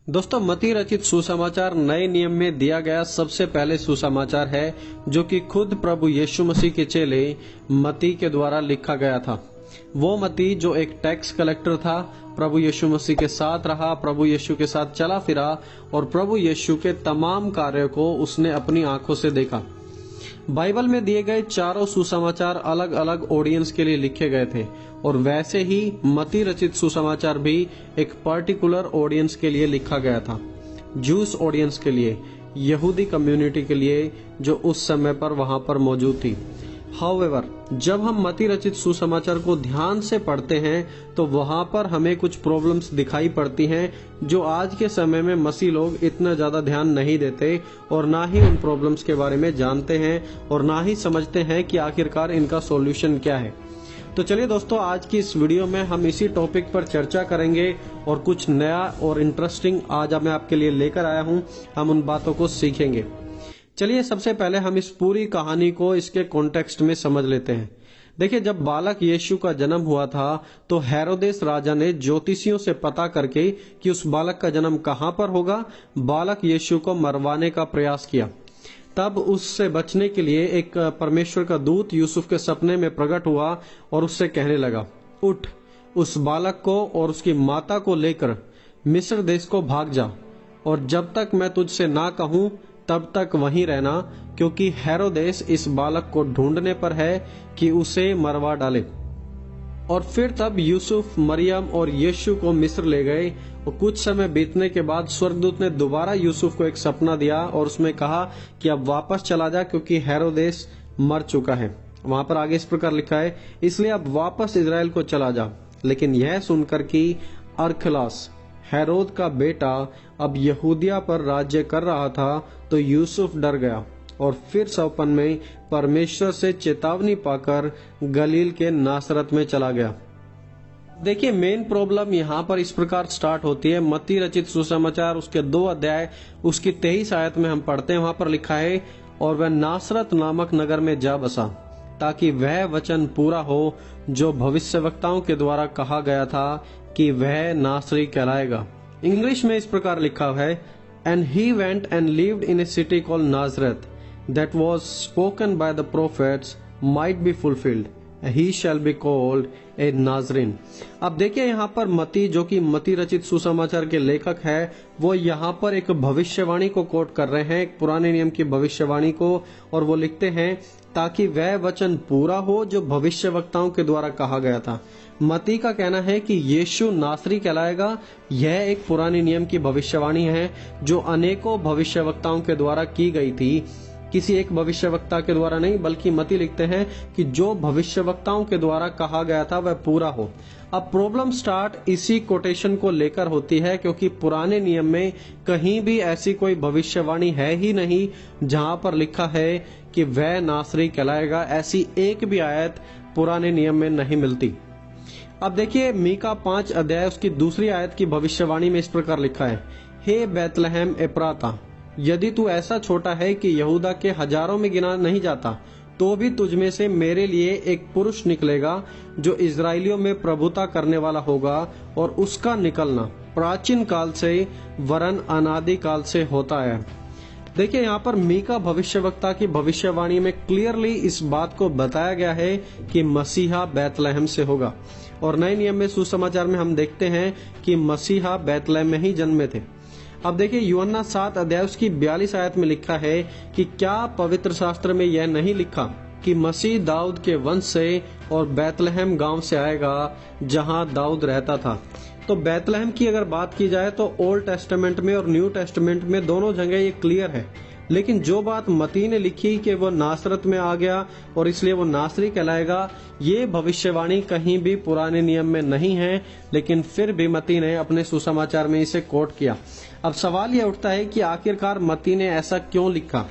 दोस्तों, मत्ती रचित सुसमाचार नए नियम में दिया गया सबसे पहले सुसमाचार है, जो कि खुद प्रभु यीशु मसीह के चेले मत्ती के द्वारा लिखा गया था। वो मत्ती जो एक टैक्स कलेक्टर था, प्रभु यीशु मसीह के साथ रहा, प्रभु यीशु के साथ चला फिरा और प्रभु यीशु के तमाम कार्यों को उसने अपनी आंखों से देखा। बाइबल में दिए गए चारों सुसमाचार अलग अलग ऑडियंस के लिए लिखे गए थे और वैसे ही मत्ती रचित सुसमाचार भी एक पर्टिकुलर ऑडियंस के लिए लिखा गया था, जूस ऑडियंस के लिए, यहूदी कम्युनिटी के लिए जो उस समय पर वहां पर मौजूद थी। हाउएवर, जब हम मत्ती रचित सुसमाचार को ध्यान से पढ़ते हैं तो वहां पर हमें कुछ प्रॉब्लम्स दिखाई पड़ती हैं जो आज के समय में मसीह लोग इतना ज्यादा ध्यान नहीं देते और ना ही उन प्रॉब्लम्स के बारे में जानते हैं और ना ही समझते हैं कि आखिरकार इनका सॉल्यूशन क्या है। तो चलिए दोस्तों, आज की इस वीडियो में हम इसी टॉपिक पर चर्चा करेंगे और कुछ नया और इंटरेस्टिंग आज मैं आपके लिए लेकर आया हूं। हम उन बातों को सीखेंगे। चलिए, सबसे पहले हम इस पूरी कहानी को इसके कॉन्टेक्स्ट में समझ लेते हैं। देखिए, जब बालक यीशु का जन्म हुआ था तो हेरोदेस राजा ने ज्योतिषियों से पता करके कि उस बालक का जन्म कहां पर होगा, बालक यीशु को मरवाने का प्रयास किया। तब उससे बचने के लिए एक परमेश्वर का दूत यूसुफ के सपने में प्रकट हुआ और उससे कहने लगा, उठ, उस बालक को और उसकी माता को लेकर मिस्र देश को भाग जा और जब तक मैं तुझसे ना कहूं तब तक वहीं रहना, क्योंकि हेरोदेस इस बालक को ढूंढने पर है कि उसे मरवा डाले। और फिर तब यूसुफ, मरियम और यीशु को मिस्र ले गए और कुछ समय बीतने के बाद स्वर्गदूत ने दोबारा यूसुफ को एक सपना दिया और उसमें कहा कि अब वापस चला जा, क्योंकि हेरोदेस मर चुका है। वहां पर आगे इस प्रकार लिखा है, इसलिए अब वापस इजराइल को चला जा। लेकिन यह सुनकर कि अरखलास, हेरोद का बेटा, अब यहूदिया पर राज्य कर रहा था तो यूसुफ डर गया और फिर सौपन में परमेश्वर से चेतावनी पाकर गलील के नासरत में चला गया। देखिए, मेन प्रॉब्लम यहाँ पर इस प्रकार स्टार्ट होती है। मत्ती रचित सुसमाचार उसके 2 अध्याय उसकी 23 आयत में हम पढ़ते हैं, वहां पर लिखा है, और वह नासरत नामक नगर में जा बसा ताकि वह वचन पूरा हो जो भविष्यवक्ताओं के द्वारा कहा गया था कि वह नासरी कहलाएगा। इंग्लिश में इस प्रकार लिखा है, and he went and lived in A city called Nazareth that was spoken by the prophets might be fulfilled, he shall be called a नाजरीन। अब देखिए, यहाँ पर मत्ती, जो कि मत्ती रचित सुसमाचार के लेखक है, वो यहाँ पर एक भविष्यवाणी को कोट कर रहे हैं, एक पुराने नियम की भविष्यवाणी को, और वो लिखते हैं ताकि वह वचन पूरा हो जो भविष्यवक्ताओं के द्वारा कहा गया था। मत्ती का कहना है कि यीशु नासरी कहलाएगा। यह एक पुराने नियम की भविष्यवाणी है जो अनेकों भविष्यवक्ताओं के द्वारा की गई थी, किसी एक भविष्यवक्ता के द्वारा नहीं, बल्कि मत्ती लिखते हैं कि जो भविष्यवक्ताओं के द्वारा कहा गया था वह पूरा हो। अब प्रॉब्लम स्टार्ट इसी कोटेशन को लेकर होती है, क्योंकि पुराने नियम में कहीं भी ऐसी कोई भविष्यवाणी है ही नहीं जहां पर लिखा है कि वह नासरी कहलाएगा। ऐसी एक भी आयत पुराने नियम में नहीं मिलती। अब देखिए, मीका 5 अध्याय उसकी 2 आयत की भविष्यवाणी में इस प्रकार लिखा है, हे बैतलहम एप्राता, यदि तू ऐसा छोटा है कि यहूदा के हजारों में गिना नहीं जाता, तो भी तुझमें से मेरे लिए एक पुरुष निकलेगा जो इजराइलियों में प्रभुता करने वाला होगा, और उसका निकलना प्राचीन काल से वरन अनादि काल से होता है। देखिए, यहाँ पर मीका भविष्यवक्ता की भविष्यवाणी में क्लियरली इस बात को बताया गया है कि मसीहा बैतलहम से होगा। और नए नियम में सुसमाचार में हम देखते हैं कि मसीहा बैतलहम में ही जन्मे थे। अब देखिए, यूहन्ना 7 अध्याय उसकी 42 आयत में लिखा है कि क्या पवित्र शास्त्र में यह नहीं लिखा कि मसीह दाऊद के वंश से और बैतलहम गांव से आएगा जहां दाऊद रहता था। तो बैतलहम की अगर बात की जाए तो ओल्ड टेस्टामेंट में और न्यू टेस्टामेंट में दोनों जगह ये क्लियर है। लेकिन जो बात मत्ती ने लिखी कि वो नासरत में आ गया और इसलिए वो नासरी कहलाएगा, ये भविष्यवाणी कहीं भी पुराने नियम में नहीं है, लेकिन फिर भी मत्ती ने अपने सुसमाचार में इसे कोट किया। अब सवाल यह उठता है कि आखिरकार मत्ती ने ऐसा क्यों लिखा,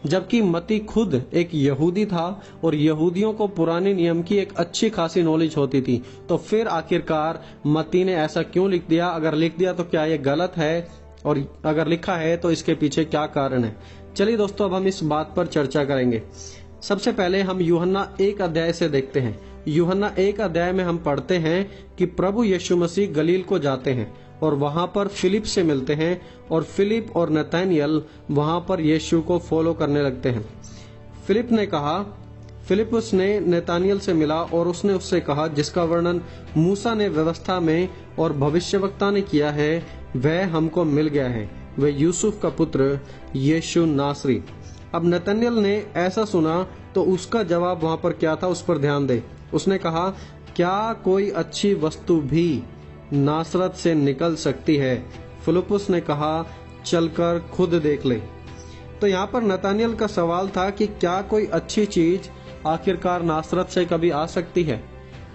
जबकि मत्ती खुद एक यहूदी था और यहूदियों को पुराने नियम की एक अच्छी खासी नॉलेज होती थी। तो फिर आखिरकार मत्ती ने ऐसा क्यों लिख दिया? अगर लिख दिया तो क्या ये गलत है, और अगर लिखा है तो इसके पीछे क्या कारण है? चलिए दोस्तों, अब हम इस बात पर चर्चा करेंगे। सबसे पहले हम यूहन्ना 1 अध्याय से देखते हैं। यूहन्ना 1 अध्याय में हम पढ़ते हैं कि प्रभु यीशु मसीह गलील को जाते हैं और वहां पर फिलिप से मिलते हैं और फिलिप और नतनएल वहां पर यीशु को फॉलो करने लगते हैं। फिलिपुस ने नतनएल से मिला और उसने उससे कहा, जिसका वर्णन मूसा ने व्यवस्था में और भविष्यवक्ता ने किया है वह हमको मिल गया है, वह यूसुफ का पुत्र यीशु नासरी। अब नतनएल ने ऐसा सुना तो उसका जवाब वहां पर क्या था उस पर ध्यान दे। उसने कहा, क्या कोई अच्छी वस्तु भी नासरत से निकल सकती है? फिलिपुस ने कहा, चलकर खुद देख ले। तो यहाँ पर नतनएल का सवाल था कि क्या कोई अच्छी चीज आखिरकार नासरत से कभी आ सकती है?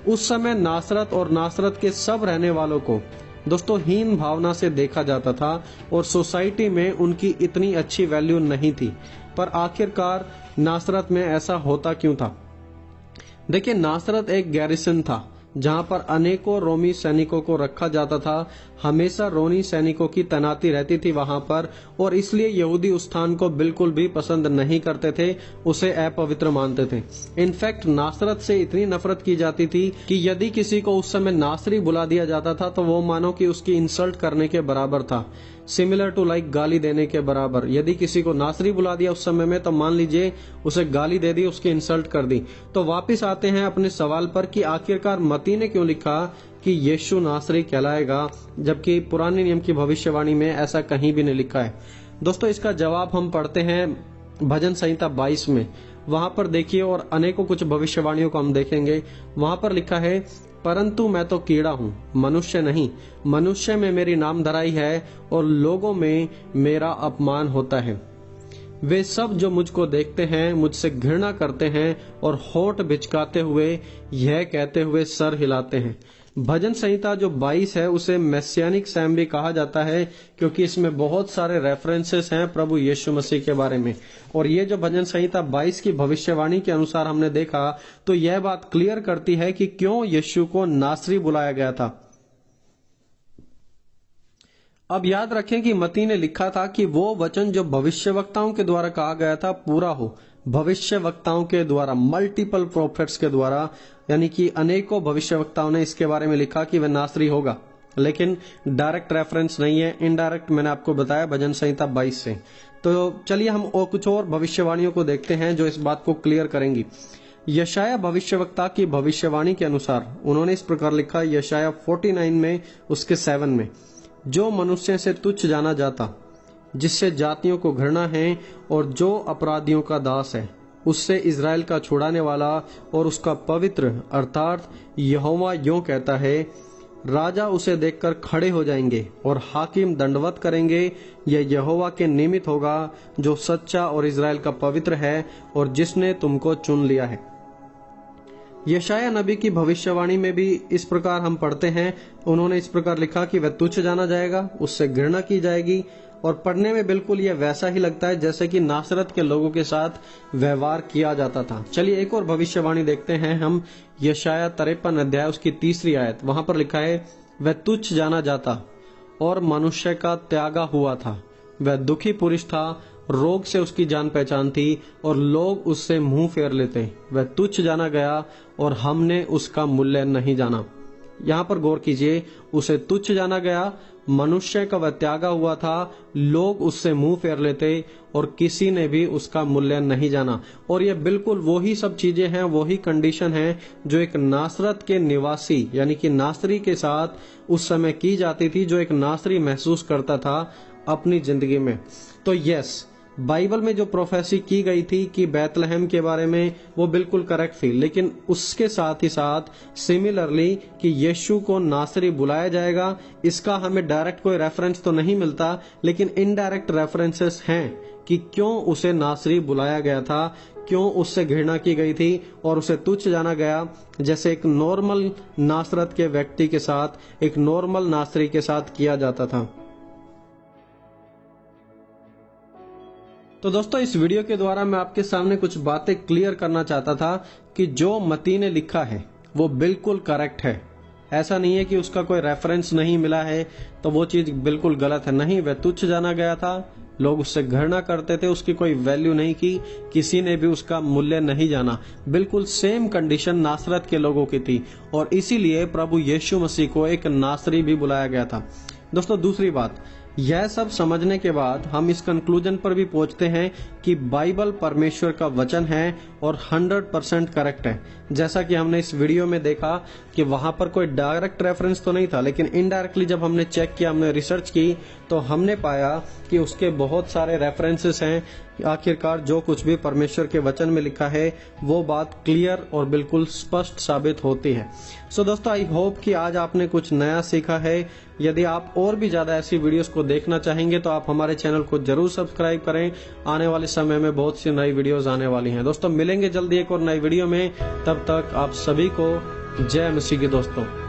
उस समय नासरत और नासरत के सब रहने वालों को दोस्तों हीन भावना से देखा जाता था और सोसाइटी में उनकी इतनी अच्छी वैल्यू नहीं थी। पर आखिरकार नासरत में ऐसा होता क्यों था? देखिए, नासरत एक गैरिसन था जहां पर अनेकों रोमी सैनिकों को रखा जाता था। हमेशा रोमी सैनिकों की तैनाती रहती थी वहां पर, और इसलिए यहूदी उस स्थान को बिल्कुल भी पसंद नहीं करते थे, उसे अपवित्र मानते थे। इनफैक्ट नासरत से इतनी नफरत की जाती थी कि यदि किसी को उस समय नासरी बुला दिया जाता था तो वो मानो कि उसकी इंसल्ट करने के बराबर था, सिमिलर टू लाइक गाली देने के बराबर। यदि किसी को नासरी बुला दिया उस समय में तो मान लीजिए उसे गाली दे दी, उसकी इंसल्ट कर दी। तो वापस आते हैं अपने सवाल पर कि आखिरकार मती ने क्यों लिखा कि यीशु नासरी कहलाएगा, जबकि पुराने नियम की भविष्यवाणी में ऐसा कहीं भी नहीं लिखा है। दोस्तों, इसका जवाब हम पढ़ते हैं भजन संहिता 22 में। वहां पर देखिए, और अनेकों कुछ भविष्यवाणियों को हम देखेंगे। वहां पर लिखा है, परंतु मैं तो कीड़ा हूँ, मनुष्य नहीं। मनुष्य में मेरी नाम धराई है और लोगों में मेरा अपमान होता है। वे सब जो मुझको देखते हैं मुझसे घृणा करते हैं और होठ बिचकाते हुए यह कहते हुए सर हिलाते हैं। भजन संहिता जो 22 है उसे मैसियानिक सैम भी कहा जाता है, क्योंकि इसमें बहुत सारे रेफरेंसेस हैं प्रभु यीशु मसीह के बारे में। और ये जो भजन संहिता 22 की भविष्यवाणी के अनुसार हमने देखा तो यह बात क्लियर करती है कि क्यों यीशु को नासरी बुलाया गया था। अब याद रखें कि मती ने लिखा था कि वो वचन जो भविष्यवक्ताओं के द्वारा कहा गया था पूरा हो। भविष्यवक्ताओं के द्वारा, मल्टीपल प्रोफेट्स के द्वारा, यानी कि अनेकों भविष्यवक्ताओं ने इसके बारे में लिखा कि वह नासरी होगा, लेकिन डायरेक्ट रेफरेंस नहीं है, इनडायरेक्ट मैंने आपको बताया भजन संहिता 22 से। तो चलिए हम और कुछ और भविष्यवाणियों को देखते हैं जो इस बात को क्लियर करेंगी। यशाया भविष्यवक्ता की भविष्यवाणी के अनुसार उन्होंने इस प्रकार लिखा, यशाया 49 में उसके 7 में, जो मनुष्य से तुच्छ जाना जाता, जिससे जातियों को घृणा है और जो अपराधियों का दास है, उससे इज़राइल का छुड़ाने वाला और उसका पवित्र, अर्थात यहोवा यूं कहता है, राजा उसे देखकर खड़े हो जाएंगे और हाकिम दंडवत करेंगे। यह यहोवा के निमित्त होगा जो सच्चा और इज़राइल का पवित्र है और जिसने तुमको चुन लिया है। यशाया नबी की भविष्यवाणी में भी इस प्रकार हम पढ़ते हैं, उन्होंने इस प्रकार लिखा कि वह तुच्छ जाना जाएगा, उससे घृणा की जाएगी। और पढ़ने में बिल्कुल यह वैसा ही लगता है जैसे कि नासरत के लोगों के साथ व्यवहार किया जाता था। चलिए एक और भविष्यवाणी देखते हैं हम, यशाया 53 अध्याय उसकी 3री आयत। वहां पर लिखा है, वह तुच्छ जाना जाता और मनुष्य का त्यागा हुआ था, वह दुखी पुरुष था, रोग से उसकी जान पहचान थी और लोग उससे मुंह फेर लेते। वह तुच्छ जाना गया और हमने उसका मूल्य नहीं जाना। यहाँ पर गौर कीजिए, उसे तुच्छ जाना गया, मनुष्य का वह त्यागा हुआ था, लोग उससे मुंह फेर लेते और किसी ने भी उसका मूल्य नहीं जाना। और ये बिल्कुल वही सब चीजें हैं, वही कंडीशन है जो एक नासरत के निवासी यानी कि नासरी के साथ उस समय की जाती थी, जो एक नासरी महसूस करता था अपनी जिंदगी में। तो यस, बाइबल में जो प्रोफेसी की गई थी कि बैतलहम के बारे में, वो बिल्कुल करेक्ट थी, लेकिन उसके साथ ही साथ सिमिलरली कि यीशु को नासरी बुलाया जाएगा, इसका हमें डायरेक्ट कोई रेफरेंस तो नहीं मिलता, लेकिन इनडायरेक्ट रेफरेंसेस हैं कि क्यों उसे नासरी बुलाया गया था, क्यों उससे घृणा की गई थी और उसे तुच्छ जाना गया, जैसे एक नॉर्मल नासरत के व्यक्ति के साथ, एक नॉर्मल नासरी के साथ किया जाता था। तो दोस्तों, इस वीडियो के द्वारा मैं आपके सामने कुछ बातें क्लियर करना चाहता था कि जो मती ने लिखा है वो बिल्कुल करेक्ट है। ऐसा नहीं है कि उसका कोई रेफरेंस नहीं मिला है तो वो चीज बिल्कुल गलत है। नहीं, वह तुच्छ जाना गया था, लोग उससे घृणा करते थे, उसकी कोई वैल्यू नहीं की, किसी ने भी उसका मूल्य नहीं जाना। बिल्कुल सेम कंडीशन नासरत के लोगों की थी और इसीलिए प्रभु यीशु मसीह को एक नासरी भी बुलाया गया था। दोस्तों दूसरी बात, यह सब समझने के बाद हम इस कंक्लूजन पर भी पहुंचते हैं कि बाइबल परमेश्वर का वचन है और 100% करेक्ट है। जैसा कि हमने इस वीडियो में देखा कि वहां पर कोई डायरेक्ट रेफरेंस तो नहीं था, लेकिन इनडायरेक्टली जब हमने चेक किया, हमने रिसर्च की, तो हमने पाया कि उसके बहुत सारे रेफरेंसेस हैं। आखिरकार जो कुछ भी परमेश्वर के वचन में लिखा है वो बात क्लियर और बिल्कुल स्पष्ट साबित होती है। सो दोस्तों, आई होप कि आज आपने कुछ नया सीखा है। यदि आप और भी ज्यादा ऐसी वीडियोस को देखना चाहेंगे तो आप हमारे चैनल को जरूर सब्सक्राइब करें। आने वाले समय में बहुत सी नई वीडियोस आने वाली हैं। दोस्तों मिलेंगे जल्दी एक और नई वीडियो में, तब तक आप सभी को जय मसीह के दोस्तों।